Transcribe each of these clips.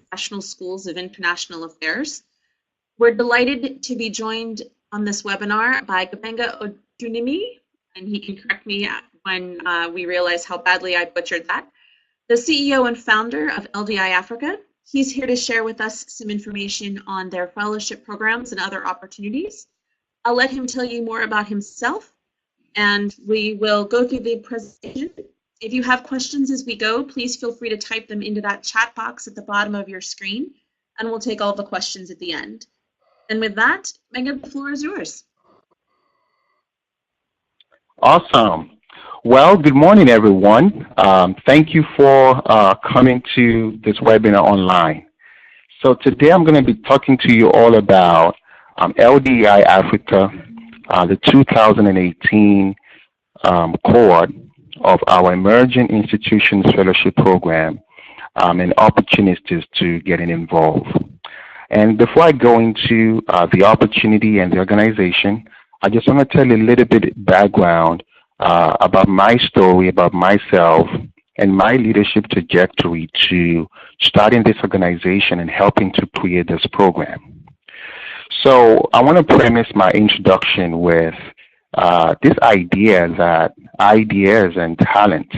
Professional Schools of International Affairs. We're delighted to be joined on this webinar by Gabenga Odunimi, and he can correct me when we realize how badly I butchered that, the CEO and founder of LDI Africa. He's here to share with us some information on their fellowship programs and other opportunities. I'll let him tell you more about himself, and we will go through the presentation. If you have questions as we go, please feel free to type them into that chat box at the bottom of your screen, and we'll take all the questions at the end. And with that, Megan, the floor is yours. Awesome. Well, good morning, everyone. Thank you for coming to this webinar online. So today I'm going to be talking to you all about LDI Africa, the 2018 cohort of our Emerging Institutions Fellowship Program and opportunities to getting involved. And before I go into the opportunity and the organization, I just want to tell you a little bit background about my story, about myself, and my leadership trajectory to starting this organization and helping to create this program. So I want to premise my introduction with this idea that ideas and talent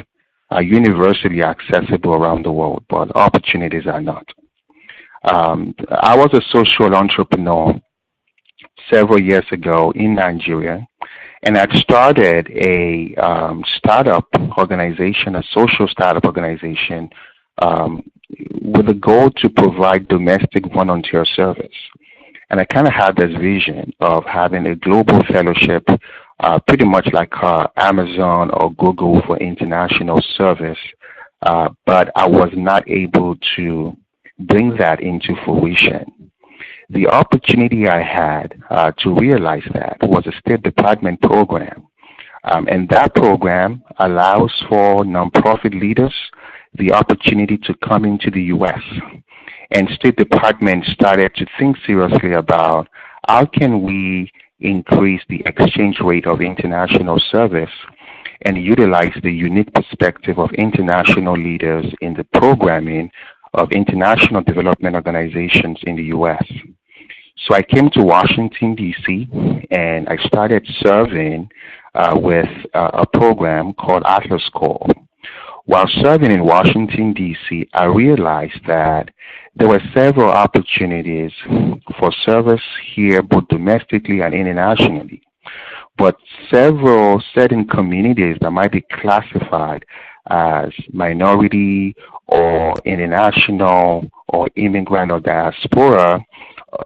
are universally accessible around the world, but opportunities are not. I was a social entrepreneur several years ago in Nigeria, and I started a startup organization, a social startup organization, with a goal to provide domestic volunteer service. And I kind of had this vision of having a global fellowship, pretty much like Amazon or Google for international service, but I was not able to bring that into fruition. The opportunity I had to realize that was a State Department program, and that program allows for nonprofit leaders the opportunity to come into the U.S. And State Department started to think seriously about how can we increase the exchange rate of international service and utilize the unique perspective of international leaders in the programming of international development organizations in the U.S. So I came to Washington, D.C., and I started serving with a program called Atlas Corps. While serving in Washington, D.C., I realized that there were several opportunities for service here, both domestically and internationally, but several certain communities that might be classified as minority or international or immigrant or diaspora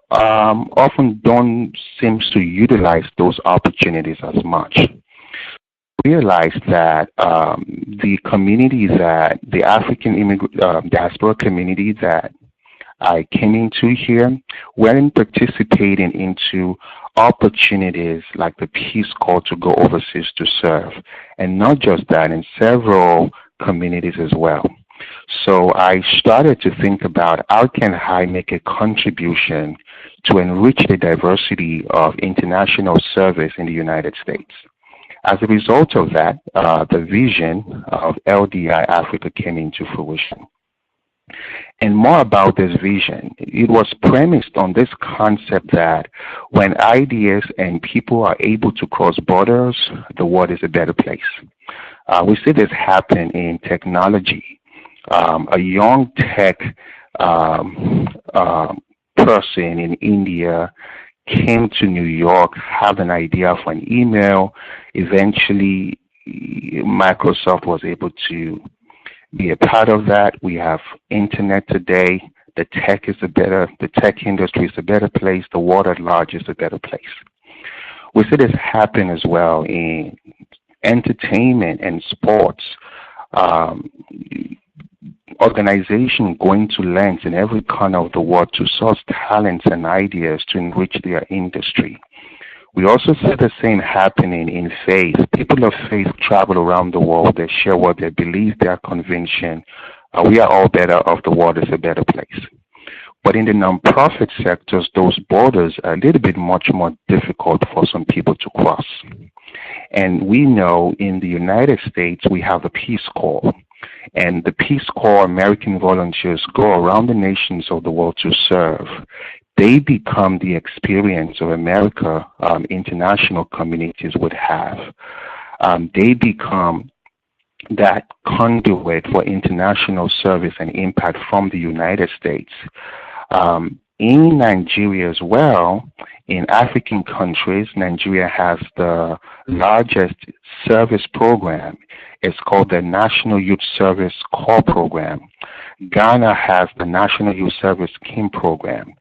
often don't seem to utilize those opportunities as much. Realized that the communities that the African diaspora community that I came into here weren't participating into opportunities like the Peace Corps to go overseas to serve, and not just that, in several communities as well. So I started to think about how can I make a contribution to enrich the diversity of international service in the United States. As a result of that, the vision of LDI Africa came into fruition. And more about this vision, it was premised on this concept that when ideas and people are able to cross borders, the world is a better place. We see this happen in technology. A young tech person in India came to New York, had an idea for an email. Eventually, Microsoft was able to be a part of that. We have internet today. The tech industry is a better place. The world at large is a better place. We see this happen as well in entertainment and sports. Organizations going to lengths in every corner of the world to source talents and ideas to enrich their industry. We also see the same happening in faith. People of faith travel around the world. They share what they believe, their conviction. We are all better off. The world is a better place. But in the nonprofit sectors, those borders are a little bit much more difficult for some people to cross. And we know in the United States, we have the Peace Corps. And the Peace Corps American volunteers go around the nations of the world to serve. They become the experience of America international communities would have. They become that conduit for international service and impact from the United States. In Nigeria as well, in African countries, Nigeria has the largest service program. It's called the National Youth Service Corps Program. Ghana has the National Youth Service Scheme Program.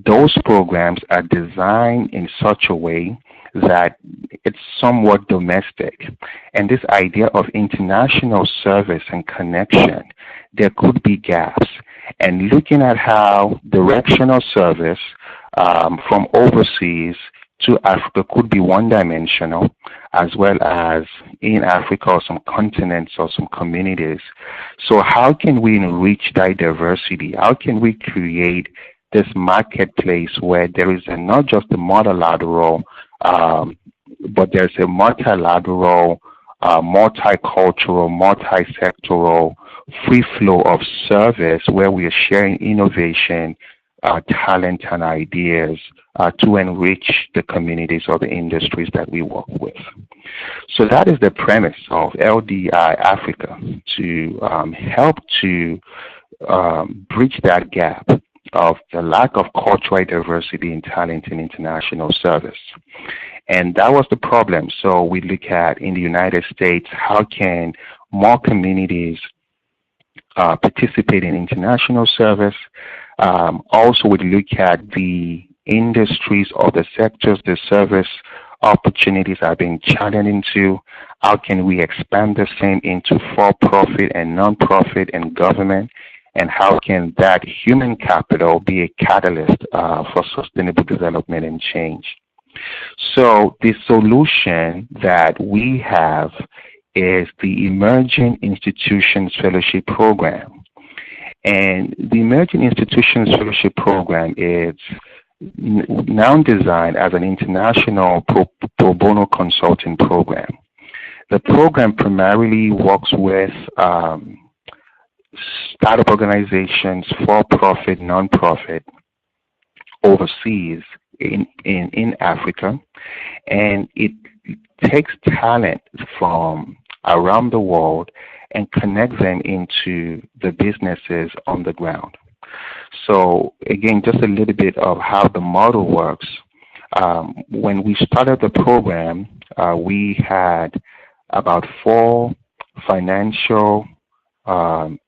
Those programs are designed in such a way that it's somewhat domestic. And this idea of international service and connection, there could be gaps. And looking at how directional service from overseas to Africa could be one-dimensional, as well as in Africa or some continents or some communities. So how can we enrich that diversity? How can we create this marketplace where there is not just a multilateral, but there's a multilateral, multicultural, multi-sectoral free flow of service where we are sharing innovation, talent, and ideas to enrich the communities or the industries that we work with. So that is the premise of LDI Africa, to help to bridge that gap of the lack of cultural diversity and talent in international service. And that was the problem. So we look at, in the United States, how can more communities participate in international service? Also, we look at the industries or the sectors the service opportunities are being channeled into. How can we expand the same into for-profit and non-profit and government? And how can that human capital be a catalyst for sustainable development and change? So the solution that we have is the Emerging Institutions Fellowship Program. And the Emerging Institutions Fellowship Program is now designed as an international pro bono consulting program. The program primarily works with startup organizations, for-profit, non-profit, overseas in Africa, and it takes talent from around the world and connects them into the businesses on the ground. So again, just a little bit of how the model works. When we started the program, we had about 4 financial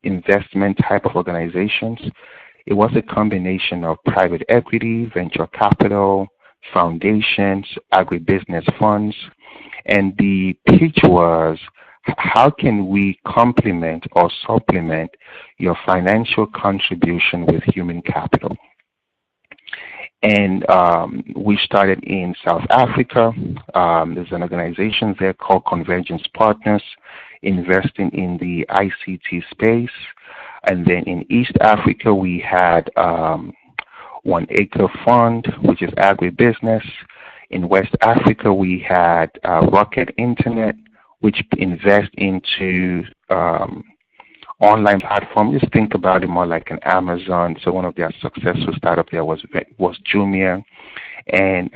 investment type of organizations. It was a combination of private equity, venture capital, foundations, agribusiness funds, and the pitch was, how can we complement or supplement your financial contribution with human capital? And we started in South Africa. There's an organization there called Convergence Partners, investing in the ICT space. And then in East Africa, we had 1 Acre Fund, which is agribusiness. In West Africa, we had Rocket Internet, which invests into online platform. Just think about it more like an Amazon. So one of their successful startup there was Jumia. And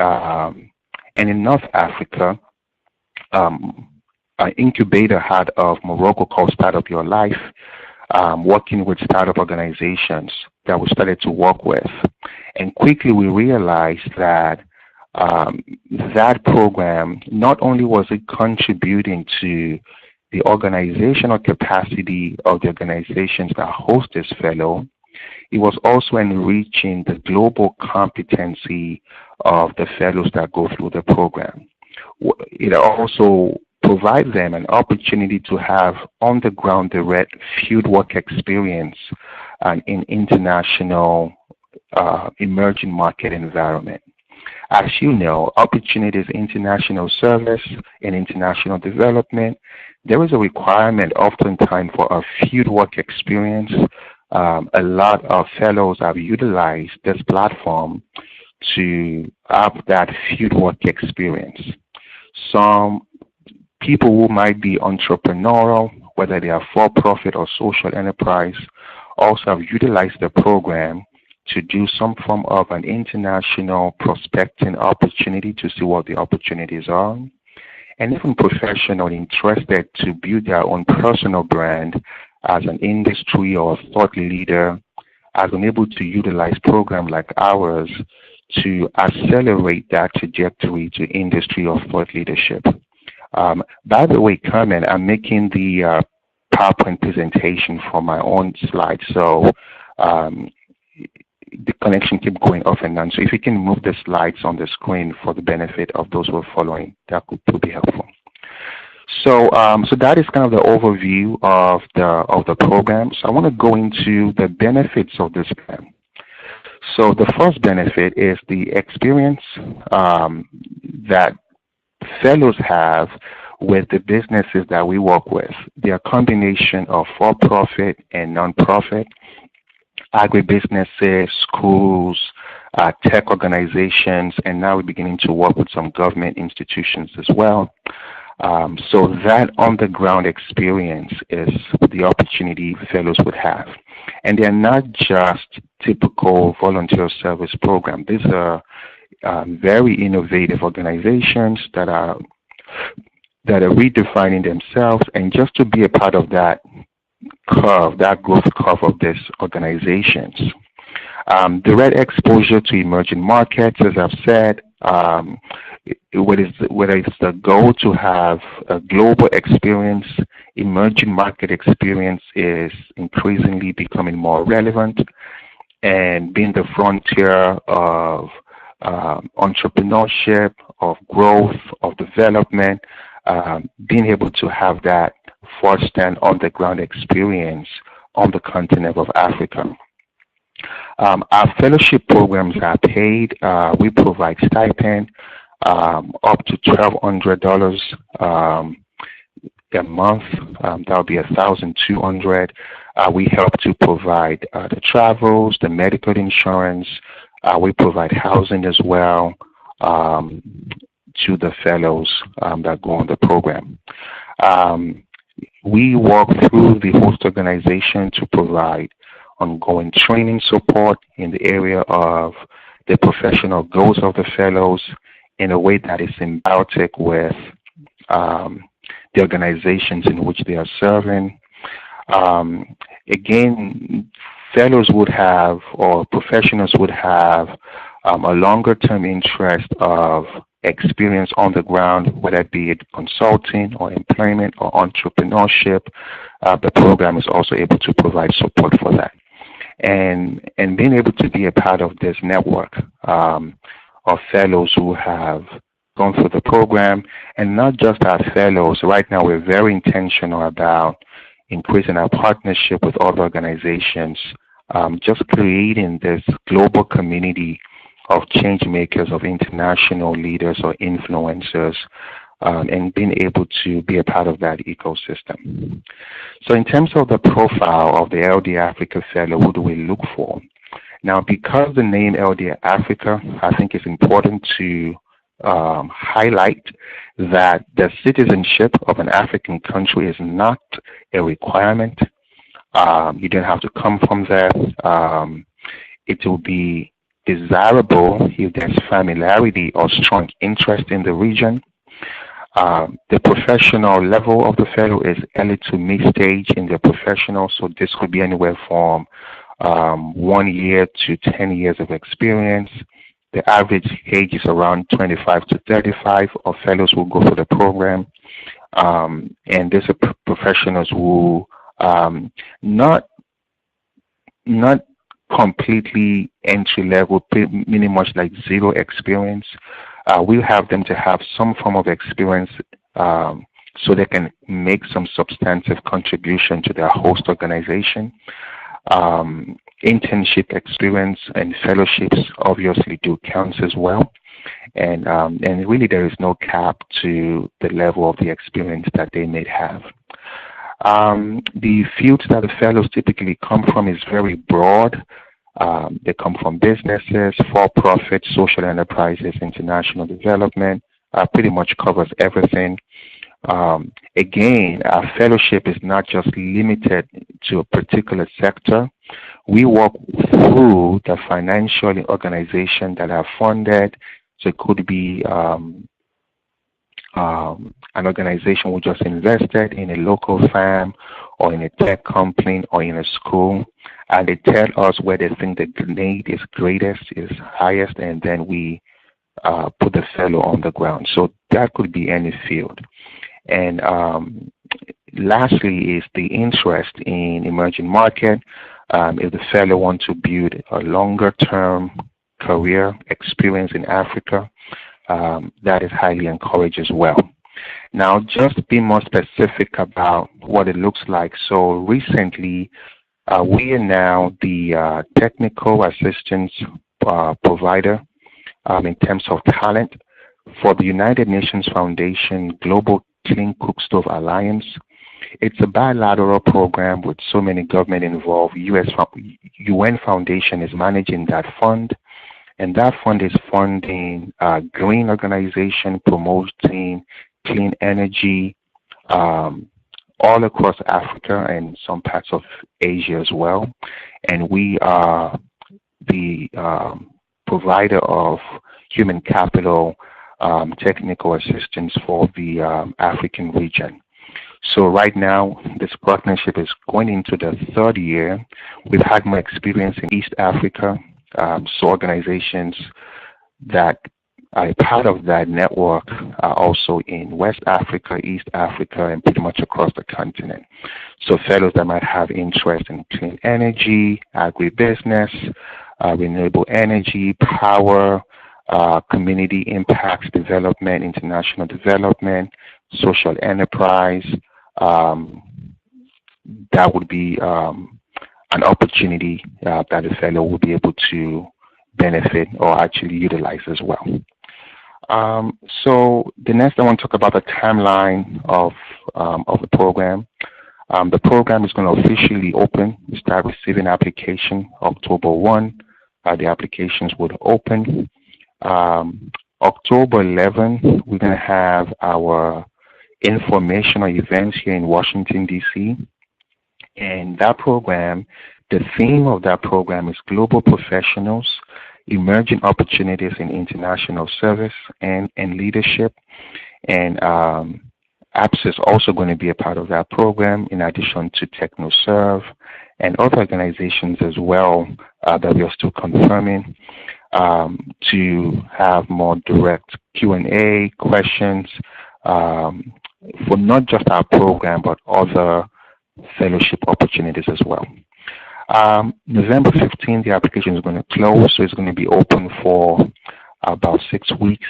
in North Africa, an incubator out of Morocco called Startup Your Life, working with startup organizations that we started to work with. And quickly we realized that that program, not only was it contributing to the organizational capacity of the organizations that host this fellow, it was also enriching the global competency of the fellows that go through the program. It also provides them an opportunity to have on-the-ground direct fieldwork experience in international emerging market environment. As you know, opportunities, international service, and international development, there is a requirement oftentimes for a fieldwork experience. A lot of fellows have utilized this platform to have that fieldwork experience. Some people who might be entrepreneurial, whether they are for-profit or social enterprise, also have utilized the program to do some form of an international prospecting opportunity to see what the opportunities are, and even professionals interested to build their own personal brand as an industry or thought leader have been able to utilize programs like ours to accelerate that trajectory to industry or thought leadership. By the way, Carmen, I'm making the PowerPoint presentation for my own slide, so the connection keeps going off and on. So if you can move the slides on the screen for the benefit of those who are following, that could be helpful. So, so that is kind of the overview of the program. So I want to go into the benefits of this program. So the first benefit is the experience that fellows have with the businesses that we work with. They are a combination of for-profit and non-profit, agribusinesses, schools, tech organizations, and now we're beginning to work with some government institutions as well. So that on-the-ground experience is the opportunity fellows would have. And they're not just typical volunteer service program. These are very innovative organizations that are redefining themselves, and just to be a part of that curve, that growth curve of these organizations. Direct exposure to emerging markets, as I've said, whether it's the goal to have a global experience, emerging market experience is increasingly becoming more relevant, and being the frontier of entrepreneurship, of growth, of development, being able to have that first-hand on-the-ground experience on the continent of Africa. Our fellowship programs are paid. We provide stipend up to $1,200 a month. That'll be $1,200. We help to provide the travels, the medical insurance. We provide housing as well to the fellows that go on the program. We work through the host organization to provide ongoing training support in the area of the professional goals of the fellows in a way that is symbiotic with the organizations in which they are serving. Again, fellows would have, or professionals would have, a longer term interest of experience on the ground, whether it be consulting or employment or entrepreneurship. The program is also able to provide support for that. And being able to be a part of this network of fellows who have gone through the program, and not just our fellows. Right now, we're very intentional about increasing our partnership with other organizations, just creating this global community of change makers, of international leaders or influencers, and being able to be a part of that ecosystem. So in terms of the profile of the LDI Africa Fellow, who do we look for? Now, because the name LDI Africa, I think it's important to highlight that the citizenship of an African country is not a requirement. You don't have to come from there. It will be desirable if there's familiarity or strong interest in the region. The professional level of the fellow is early to mid-stage in their professional, so this could be anywhere from 1 year to 10 years of experience. The average age is around 25 to 35 of fellows who go for the program. And these are professionals who not completely entry level, pretty much like zero experience. We have them to have some form of experience so they can make some substantive contribution to their host organization. Internship experience and fellowships obviously do count as well. And really there is no cap to the level of the experience that they may have. The fields that the fellows typically come from is very broad. They come from businesses, for-profit, social enterprises, international development, pretty much covers everything. Again, our fellowship is not just limited to a particular sector. We work through the financial organization that are funded. So it could be an organization who just invested in a local farm or in a tech company or in a school, and they tell us where they think the need is greatest, is highest, and then we put the fellow on the ground. So that could be any field. And lastly is the interest in emerging market. If the fellow wants to build a longer term career experience in Africa, that is highly encouraged as well. Now, just be more specific about what it looks like. So recently, we are now the technical assistance provider in terms of talent for the United Nations Foundation Global Clean Cook Stove Alliance. It's a bilateral program with so many government involved. UN Foundation is managing that fund, and that fund is funding green organization promoting clean energy all across Africa and some parts of Asia as well. And we are the provider of human capital technical assistance for the African region. So right now, this partnership is going into the third year. We've had more experience in East Africa, so organizations that are part of that network are also in West Africa, East Africa, and pretty much across the continent. So fellows that might have interest in clean energy, agribusiness, renewable energy, power, community impacts development, international development, social enterprise, that would be an opportunity that a fellow will be able to benefit or actually utilize as well. So the next I want to talk about the timeline of the program. The program is going to officially open. We start receiving application October 1. The applications would open. October 11, we're going to have our informational events here in Washington, D.C. And that program, the theme of that program is Global Professionals, Emerging Opportunities in International Service and Leadership. And APSIA is also going to be a part of that program, in addition to TechnoServe and other organizations as well that we are still confirming, to have more direct Q&A questions for not just our program, but other fellowship opportunities as well. November 15th, the application is going to close, so it's going to be open for about 6 weeks.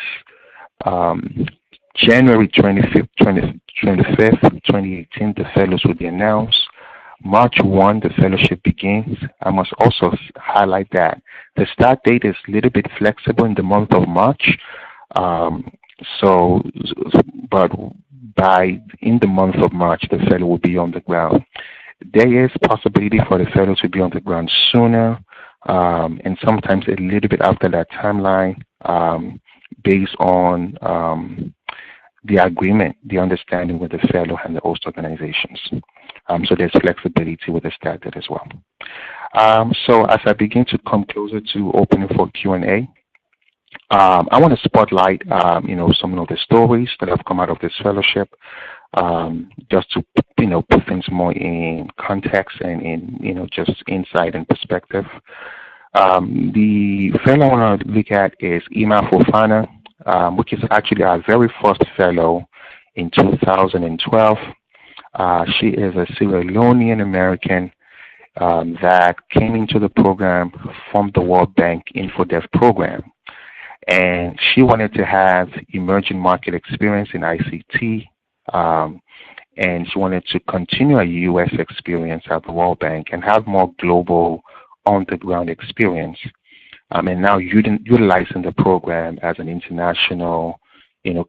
January 25th, 2018, the fellows will be announced. March 1, the fellowship begins. I must also highlight that the start date is a little bit flexible in the month of March. But in the month of March, the fellow will be on the ground. There is possibility for the fellow to be on the ground sooner, and sometimes a little bit after that timeline, based on the agreement, the understanding with the fellow and the host organizations. So there's flexibility with the start date as well. So as I begin to come closer to opening for Q&A, I want to spotlight, some of the stories that have come out of this fellowship, just to, put things more in context and in, just insight and perspective. The fellow I want to look at is Ima Fofana, which is actually our very first fellow in 2012. She is a Sierra Leonean American that came into the program from the World Bank InfoDev program. And she wanted to have emerging market experience in ICT, and she wanted to continue a U.S. experience at the World Bank and have more global on-the-ground experience. And now utilizing the program as an international,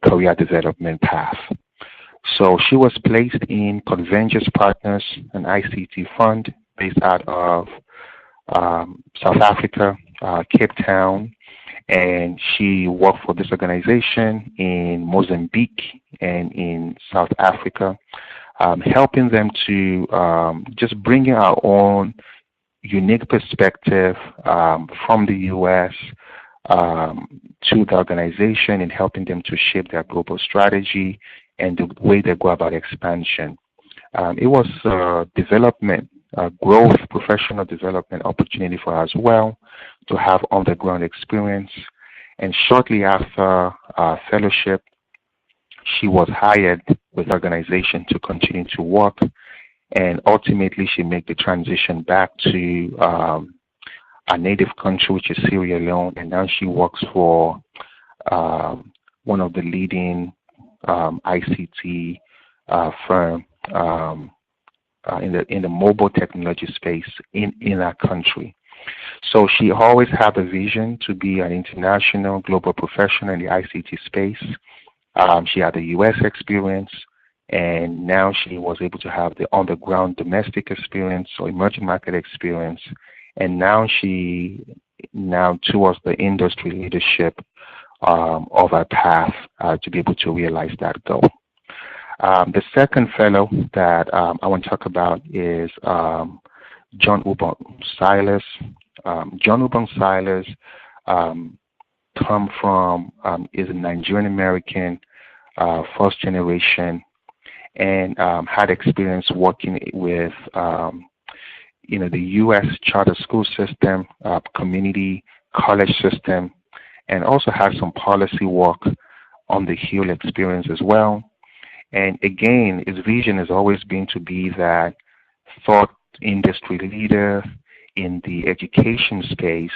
career development path. So she was placed in Conventus Partners, an ICT fund based out of South Africa, Cape Town. And she worked for this organization in Mozambique and in South Africa, helping them to just bring in our own unique perspective from the U.S. To the organization and helping them to shape their global strategy and the way they go about expansion. It was development, growth, professional development opportunity for her as well to have on-the-ground experience. And shortly after fellowship, she was hired with the organization to continue to work. And ultimately, she made the transition back to our native country, which is Sierra Leone. And now she works for one of the leading ICT firm in the mobile technology space in our country. So she always had a vision to be an international global professional in the ICT space. She had a U.S. experience, and now she was able to have the on-the-ground domestic experience or emerging market experience. And now towards the industry leadership of our path to be able to realize that goal. The second fellow that I want to talk about is John Ubong Silas. John Ubong Silas is a Nigerian American, first generation, and had experience working with the U.S. charter school system, community college system, and also had some policy work on the Hill experience as well. And again, his vision has always been to be that thought industry leader in the education space,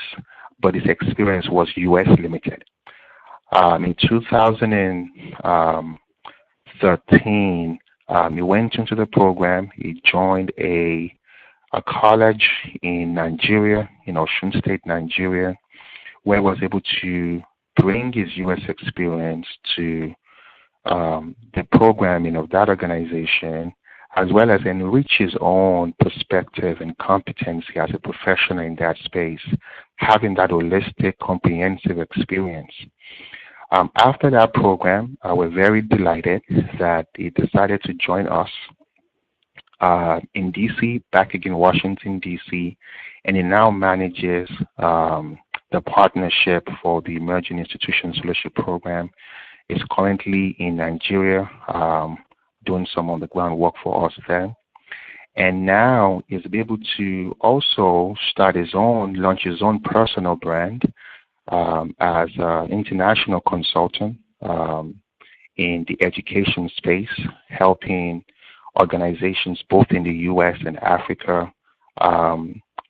but his experience was U.S. limited. In 2013, he went into the program. He joined a college in Nigeria, in Osun State, Nigeria, where he was able to bring his U.S. experience to the programming of that organization, as well as enrich his own perspective and competency as a professional in that space, having that holistic, comprehensive experience. After that program, we're very delighted that he decided to join us in D.C., back again Washington, D.C., and he now manages the partnership for the Emerging Institutions Fellowship Program. Is currently in Nigeria doing some on the ground work for us there. And now he's able to also launch his own personal brand as an international consultant in the education space, helping organizations both in the U.S. and Africa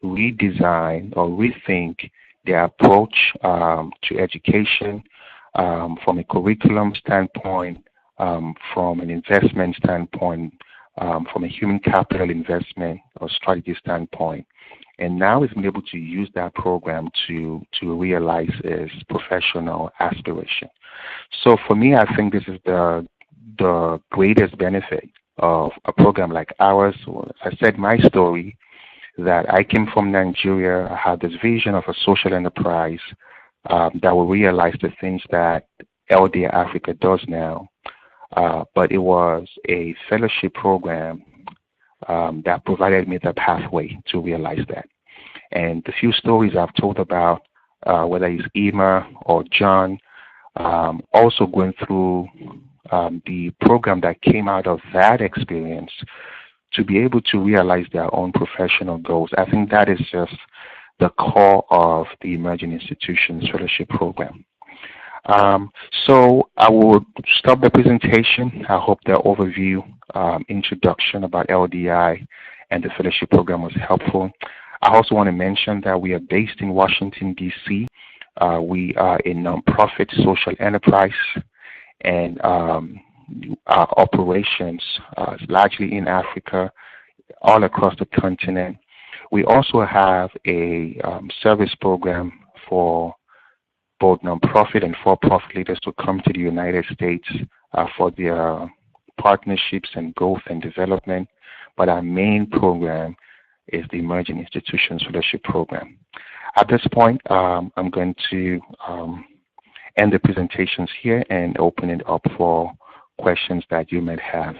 redesign or rethink their approach to education from a curriculum standpoint, from an investment standpoint, from a human capital investment or strategy standpoint. And now he's been able to use that program to realize his professional aspiration. So for me, I think this is the greatest benefit of a program like ours. I said my story, that I came from Nigeria. I had this vision of a social enterprise that will realize the things that LDI Africa does now. But it was a fellowship program that provided me the pathway to realize that. And the few stories I've told about, whether it's Emma or John, also going through the program that came out of that experience to be able to realize their own professional goals. I think that is just the core of the Emerging Institutions Fellowship Program. So I will stop the presentation. I hope the overview, introduction about LDI and the fellowship program was helpful. I also want to mention that we are based in Washington, D.C. We are a nonprofit social enterprise, and our operations largely in Africa, all across the continent. We also have a service program for both nonprofit and for-profit leaders to come to the United States for their partnerships and growth and development. But our main program is the Emerging Institutions Fellowship Program. At this point, I'm going to end the presentations here and open it up for questions that you might have.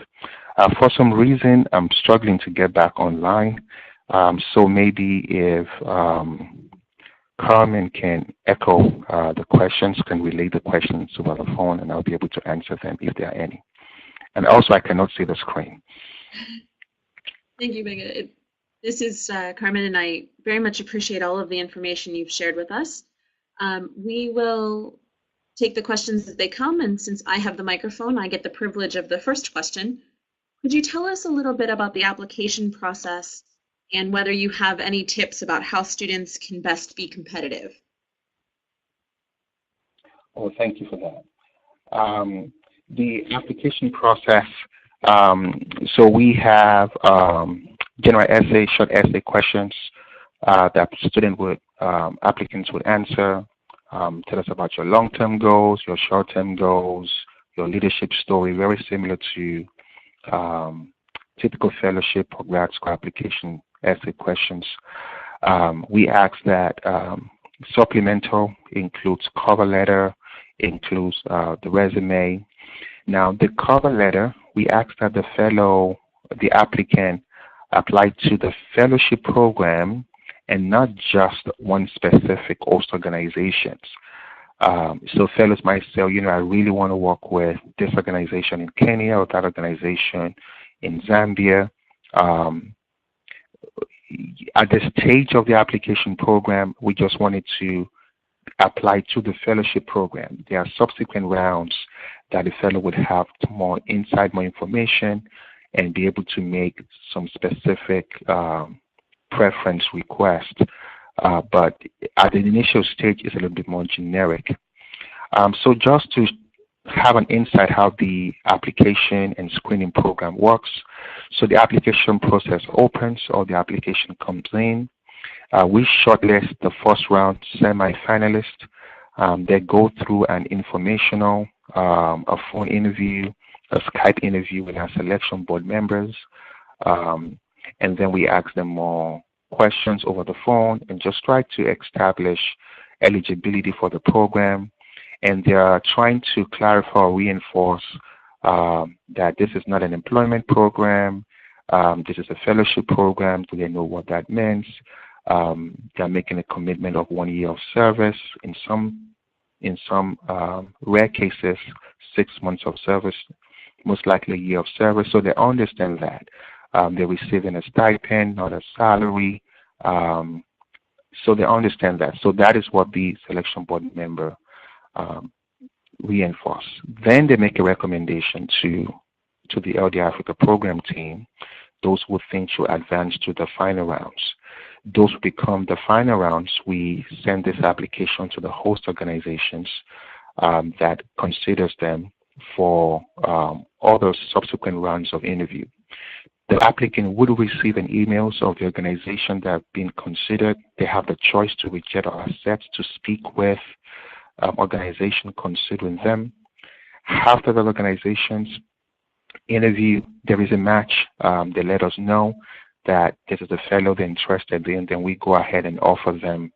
For some reason, I'm struggling to get back online, so maybe if Carmen can echo the questions, can relay the questions over the phone, and I'll be able to answer them if there are any. And also, I cannot see the screen. Thank you, Benga. This is Carmen, and I very much appreciate all of the information you've shared with us. We will take the questions as they come, and since I have the microphone, I get the privilege of the first question. Could you tell us a little bit about the application process and whether you have any tips about how students can best be competitive? Oh, thank you for that. The application process, so we have general essay, short essay questions that applicants would answer. Tell us about your long-term goals, your short-term goals, your leadership story, very similar to typical fellowship or grad school application essay questions. We ask that supplemental includes cover letter, includes the resume. Now, the cover letter, we ask that the applicant apply to the fellowship program and not just one specific host organizations. So fellows might say, I really want to work with this organization in Kenya or that organization in Zambia. At the stage of the application program, we just wanted to apply to the fellowship program. There are subsequent rounds that the fellow would have more insight, more information, and be able to make some specific preference request. But at the initial stage, it's a little bit more generic. So just to have an insight how the application and screening program works. So the application process opens or the application comes in. We shortlist the first round semi-finalists. They go through an informational, a phone interview, a Skype interview with our selection board members. And then we ask them more questions over the phone and just try to establish eligibility for the program. And they are trying to clarify or reinforce that this is not an employment program. This is a fellowship program. Do they know what that means? They're making a commitment of 1 year of service. In some rare cases, 6 months of service, most likely a year of service. So they understand that. They're receiving a stipend, not a salary. So they understand that. So that is what the selection board member reinforce. Then they make a recommendation to the LDI Africa program team, those who think should advance to the final rounds. Those who become the final rounds, we send this application to the host organizations that considers them for other subsequent rounds of interview. The applicant would receive an email of the organization that have been considered. They have the choice to reject or accept, to speak with organization considering them. After the organization's interview, there is a match. They let us know that this is a fellow they're interested in, then we go ahead and offer them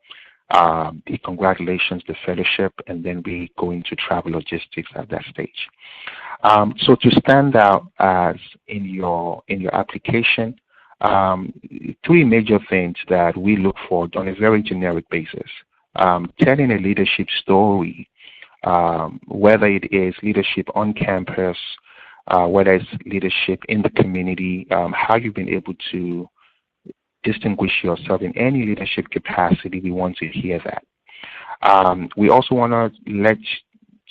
the congratulations, the fellowship, and then we go into travel logistics at that stage. So to stand out as in your application, 3 major things that we look for on a very generic basis. Telling a leadership story, whether it is leadership on campus, whether it's leadership in the community, how you've been able to distinguish yourself in any leadership capacity. We want to hear that. We also want to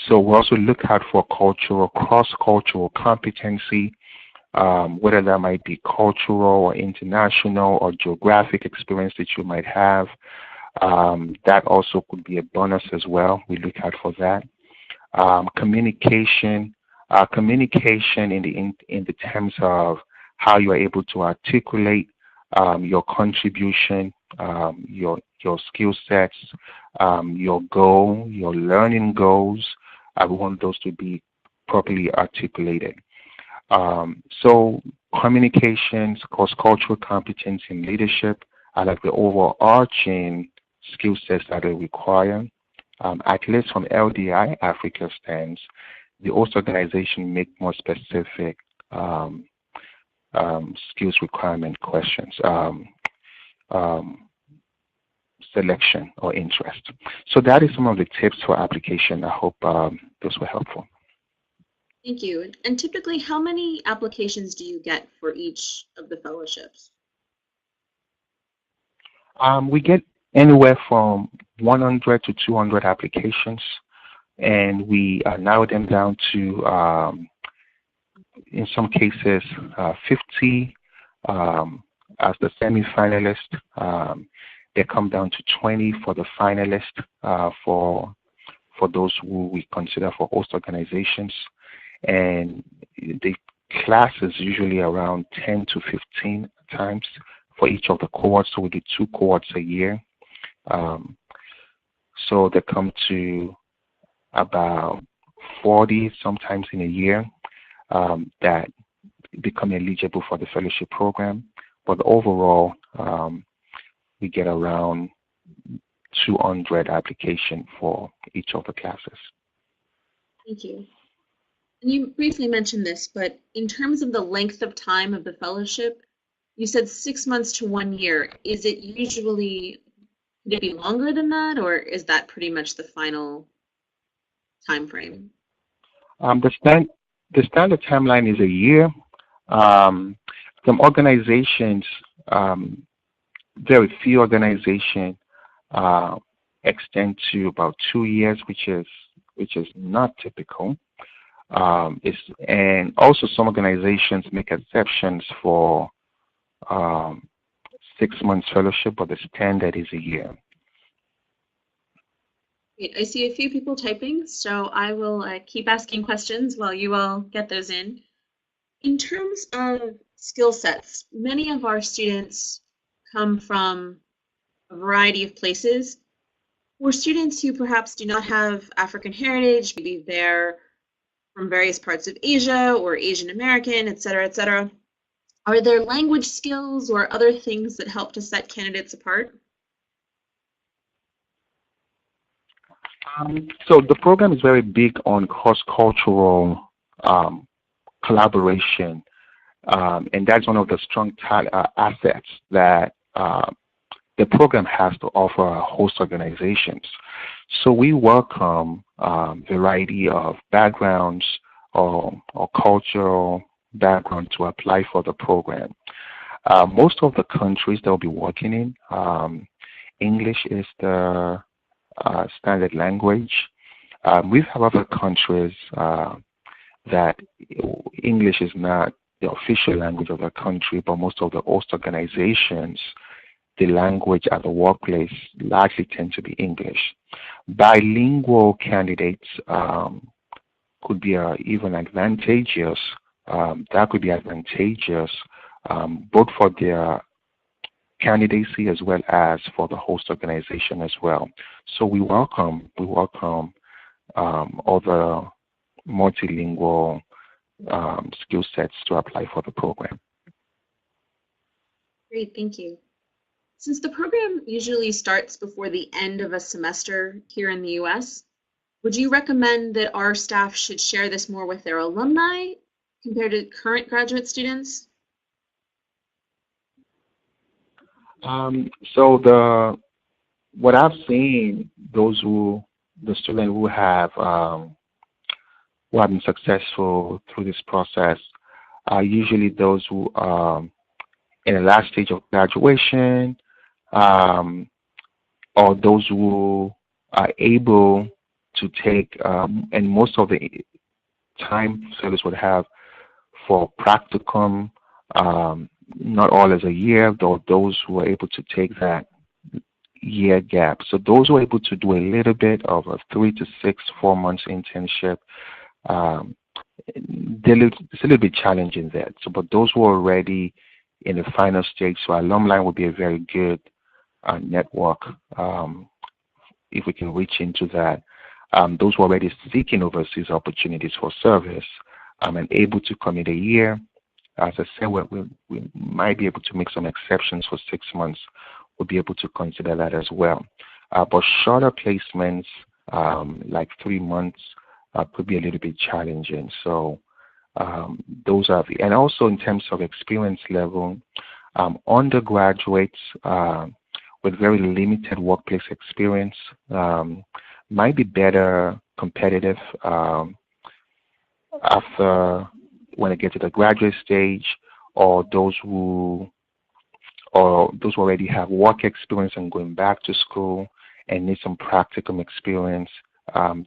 so we also look out for cultural, cross-cultural competency, whether that might be cultural or international or geographic experience that you might have. That also could be a bonus as well. We look out for that. Communication in the terms of how you are able to articulate your contribution, your skill sets, your goal, your learning goals. I want those to be properly articulated. So communications, cross-cultural competence in leadership are like the overarching skill sets that they require. At least from LDI, Africa stands, the host organization make more specific skills requirement questions, selection or interest. So that is some of the tips for application. I hope those were helpful. Thank you. And typically, how many applications do you get for each of the fellowships? We get anywhere from 100 to 200 applications, and we narrow them down to, in some cases, 50 as the semi-finalist. They come down to 20 for the finalist for those who we consider for host organizations. And the class is usually around 10 to 15 times for each of the cohorts. So we do 2 cohorts a year. So they come to about 40 sometimes in a year that become eligible for the fellowship program. But overall, we get around 200 applications for each of the classes. Thank you. And you briefly mentioned this, but in terms of the length of time of the fellowship, you said 6 months to 1 year. Is it usually, could it be longer than that, or is that pretty much the final time frame? The standard timeline is a year. Some organizations, very few organizations extend to about 2 years, which is not typical. And also some organizations make exceptions for 6 months fellowship, but the standard is a year. Great. I see a few people typing, so I will keep asking questions while you all get those in. In terms of skill sets, many of our students come from a variety of places. For students who perhaps do not have African heritage, maybe they're from various parts of Asia or Asian American, et cetera, are there language skills or other things that help to set candidates apart? So the program is very big on cross-cultural collaboration, and that's one of the strong assets that the program has to offer our host organizations. So we welcome variety of backgrounds or cultural background to apply for the program. Most of the countries they'll be working in, English is the standard language. We have other countries that English is not the official language of the country, but most of the host organizations, the language at the workplace largely tend to be English. Bilingual candidates could be even advantageous. That could be advantageous both for their candidacy as well as for the host organization as well. So we welcome other multilingual skill sets to apply for the program. Great, thank you. Since the program usually starts before the end of a semester here in the US, would you recommend that our staff should share this more with their alumni compared to current graduate students? So what I've seen, the students who have been successful through this process are usually those who are in the last stage of graduation, or those who are able to take, and most of the time service would have for practicum, not all as a year, though those who are able to take that year gap. So those who are able to do a little bit of a 3 to 6, 4 months internship, it's a little bit challenging there. So, but those who are already in the final stage, so alumni would be a very good network if we can reach into that. Those who are already seeking overseas opportunities for service and able to commit a year, as I said, we might be able to make some exceptions for 6 months. We'll be able to consider that as well. but shorter placements, like 3 months, could be a little bit challenging. So those are and also in terms of experience level, undergraduates with very limited workplace experience might be better competitive after when they get to the graduate stage, or those who already have work experience and going back to school and need some practicum experience.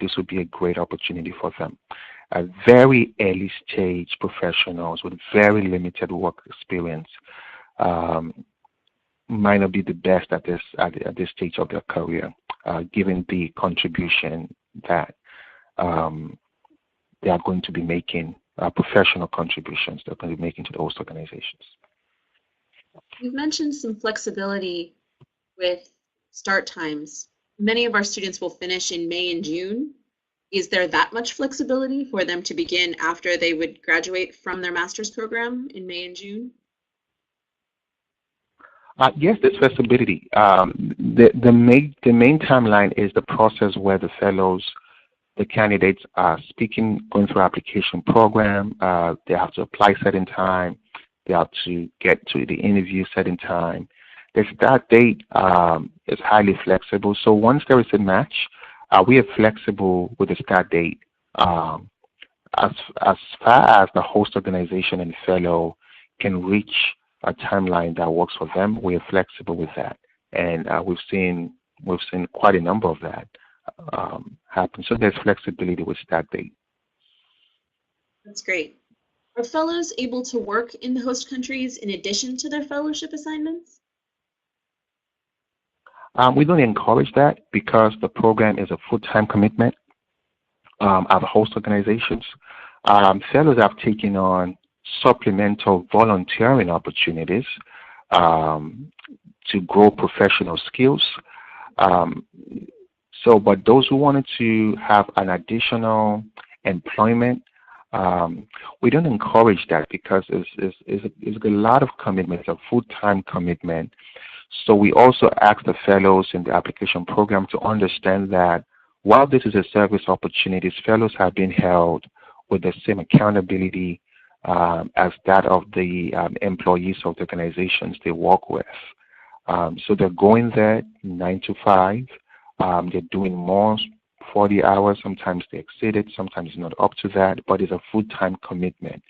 This would be a great opportunity for them. Very early stage professionals with very limited work experience might not be the best at this stage of their career, given the contribution that they are going to be making, professional contributions they're going to be making to the host organizations. You've mentioned some flexibility with start times. Many of our students will finish in May and June. Is there that much flexibility for them to begin after they would graduate from their master's program in May and June? Yes, there's flexibility. The main timeline is the process where the fellows, the candidates are going through application program. They have to apply certain time. They have to get to the interview certain time. The start date is highly flexible. So once there is a match, we are flexible with the start date. As far as the host organization and fellow can reach a timeline that works for them, we are flexible with that. And we've seen quite a number of that happen. So there's flexibility with start date. That's great. Are fellows able to work in the host countries in addition to their fellowship assignments? We don't encourage that because the program is a full-time commitment at the host organizations. Fellows have taken on supplemental volunteering opportunities to grow professional skills. But those who wanted to have an additional employment, we don't encourage that because it's a lot of commitment, a full-time commitment. So we also ask the fellows in the application program to understand that while this is a service opportunity, fellows have been held with the same accountability as that of the employees of the organizations they work with. So they're going there 9 to 5. They're doing more, 40 hours. Sometimes they exceed it. Sometimes it's not up to that, but it's a full-time commitment.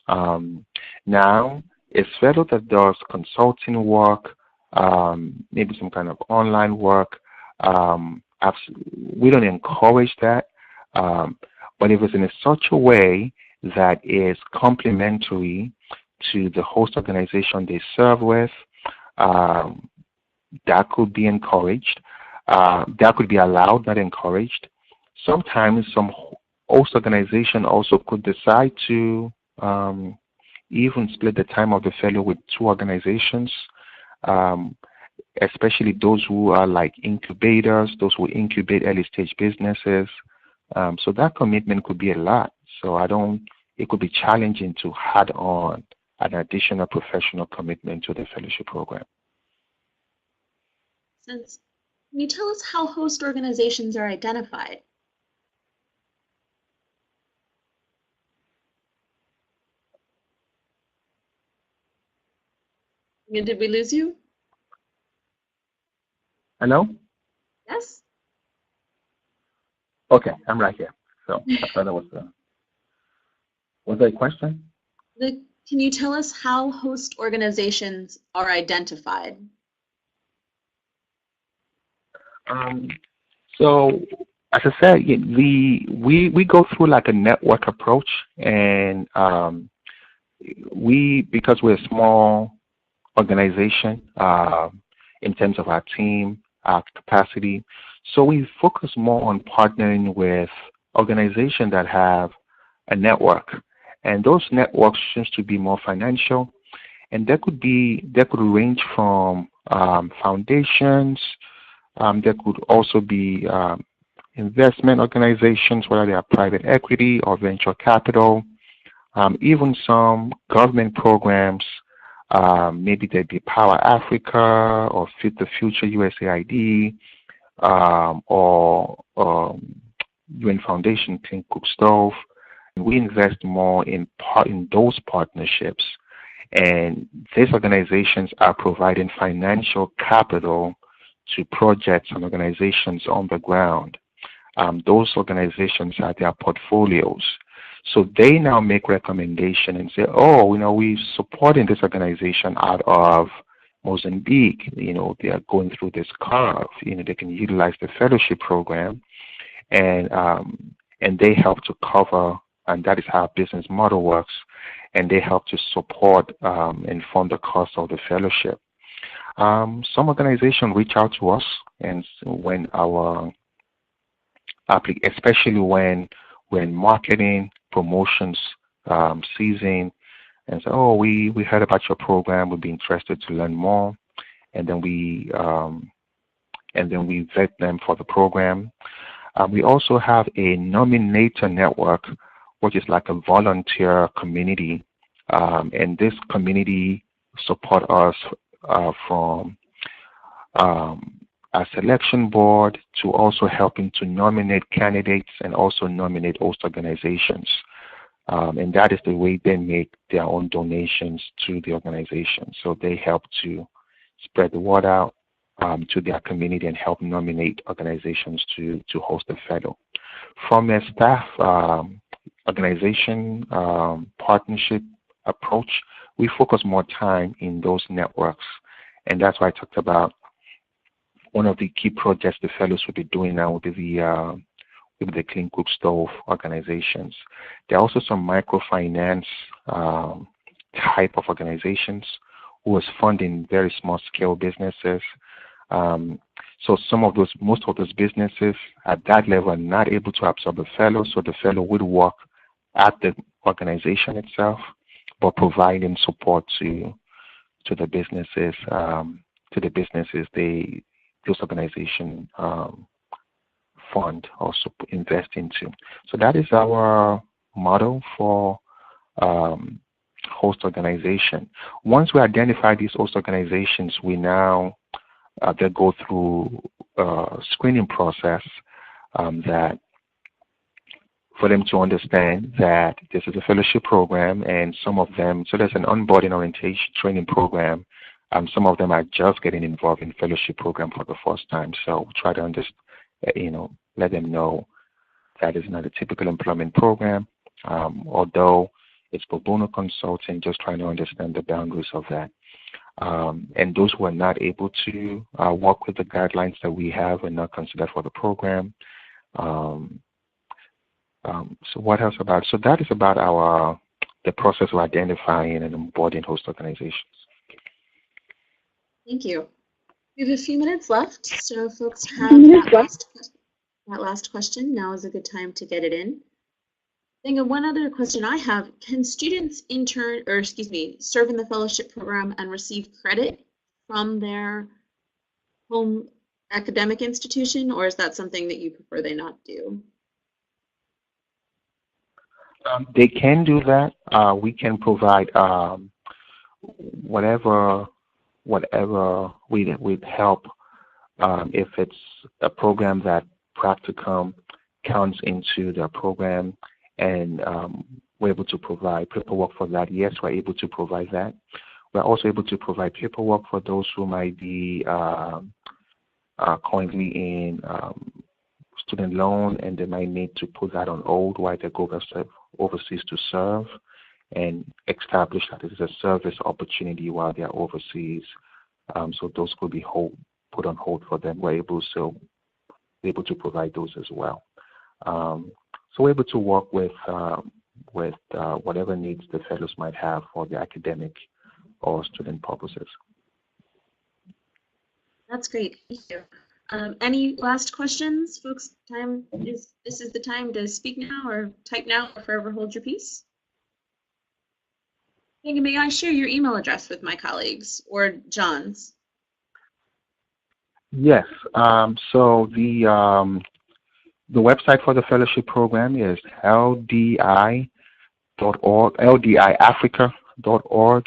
Now, a fellow that does consulting work, maybe some kind of online work, we don't encourage that. But if it's in such a way that is complementary to the host organization they serve with, that could be encouraged. That could be allowed, not encouraged. Sometimes some host organization also could decide to even split the time of the fellow with 2 organizations, especially those who are like incubators, those who incubate early stage businesses. So that commitment could be a lot. So it could be challenging to add on an additional professional commitment to the fellowship program. Can you tell us how host organizations are identified? Did we lose you? Hello? Yes? Okay, I'm right here. So I thought that was there a question? Can you tell us how host organizations are identified? So as I said, we go through like a network approach, and because we're a small organization in terms of our team, our capacity, so we focus more on partnering with organizations that have a network, and those networks seems to be more financial, and that could range from foundations. There could also be investment organizations, whether they are private equity or venture capital, even some government programs. Maybe there'd be Power Africa or Fit the Future USAID. or UN Foundation, Clean Cook Stove. We invest more in those partnerships, and these organizations are providing financial capital to projects and organizations on the ground. Those organizations are their portfolios. So they now make recommendation and say, oh, we're supporting this organization out of Mozambique. They are going through this curve. They can utilize the fellowship program, and they help to cover, and that is how our business model works, and they help to support and fund the cost of the fellowship. Some organizations reach out to us, and when especially when marketing, promotions season, and say, oh, we heard about your program, we'd be interested to learn more, and then we vet them for the program. We also have a nominator network, which is like a volunteer community, and this community support us from our selection board to also helping to nominate candidates and also nominate host organizations. And that is the way they make their own donations to the organization. So they help to spread the word out to their community and help nominate organizations to host a fellow. From a staff organization partnership approach, we focus more time in those networks. And that's why I talked about one of the key projects the fellows will be doing now with the Clean Cook Stove organizations. There are also some microfinance type of organizations who is funding very small scale businesses. So most of those businesses at that level are not able to absorb a fellow, so the fellow would work at the organization itself, but providing support to the businesses, those organizations fund or invest into. So that is our model for host organization. Once we identify these host organizations, we now they go through a screening process that for them to understand that this is a fellowship program, and some of them, so there's an onboarding orientation training program. Some of them are just getting involved in fellowship program for the first time. So we try to let them know that is not a typical employment program, although it's pro bono consulting, just trying to understand the boundaries of that. And those who are not able to work with the guidelines that we have are not considered for the program. So what else about? So that is about the process of identifying and onboarding host organizations. Thank you. We have a few minutes left, so if folks have that last question, now is a good time to get it in. One other question I have: can students serve in the fellowship program and receive credit from their home academic institution, or is that something that you prefer they not do? They can do that. We can provide whatever we'd help if it's a program that practicum counts into the program, and we're able to provide paperwork for that. Yes, we're able to provide that. We're also able to provide paperwork for those who might be currently in student loan, and they might need to put that on hold while they go overseas to serve, and establish that it is a service opportunity while they're overseas. So those could be put on hold for them. We're able to provide those as well. So we're able to work with whatever needs the fellows might have for the academic or student purposes. That's great. Thank you. Any last questions, folks? This is the time to speak now, or type now, or forever hold your peace. May I share your email address with my colleagues, or John's? Yes. So the website for the fellowship program is LDI.org, LDIAfrica.org.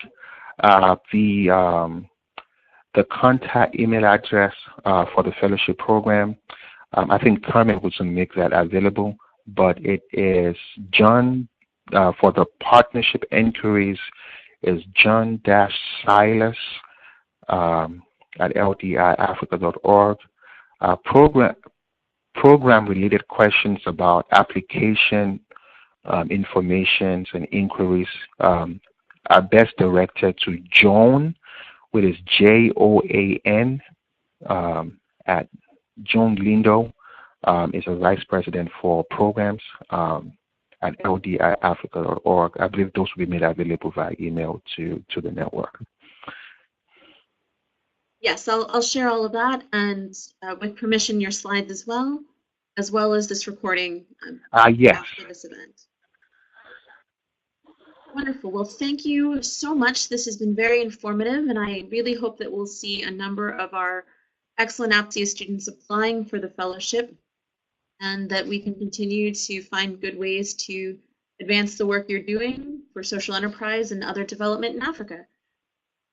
The the contact email address for the fellowship program. I think Carmen will make that available, but it is John, for the partnership inquiries, is John-Silas at ldiafrica.org. Program-related questions about application information and inquiries are best directed to Joan, which is Joan, at Joan Lindo, is a vice president for programs at ldiafrica.org. I believe those will be made available via email to the network. Yes, I'll share all of that, and with permission, your slides as well as this recording Yes. after this event. Wonderful. Well, thank you so much. This has been very informative, and I really hope that we'll see a number of our excellent APSIA students applying for the fellowship, and that we can continue to find good ways to advance the work you're doing for social enterprise and other development in Africa.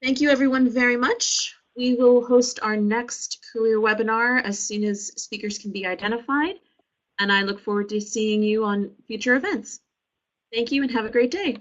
Thank you, everyone, very much. We will host our next career webinar as soon as speakers can be identified, and I look forward to seeing you on future events. Thank you and have a great day.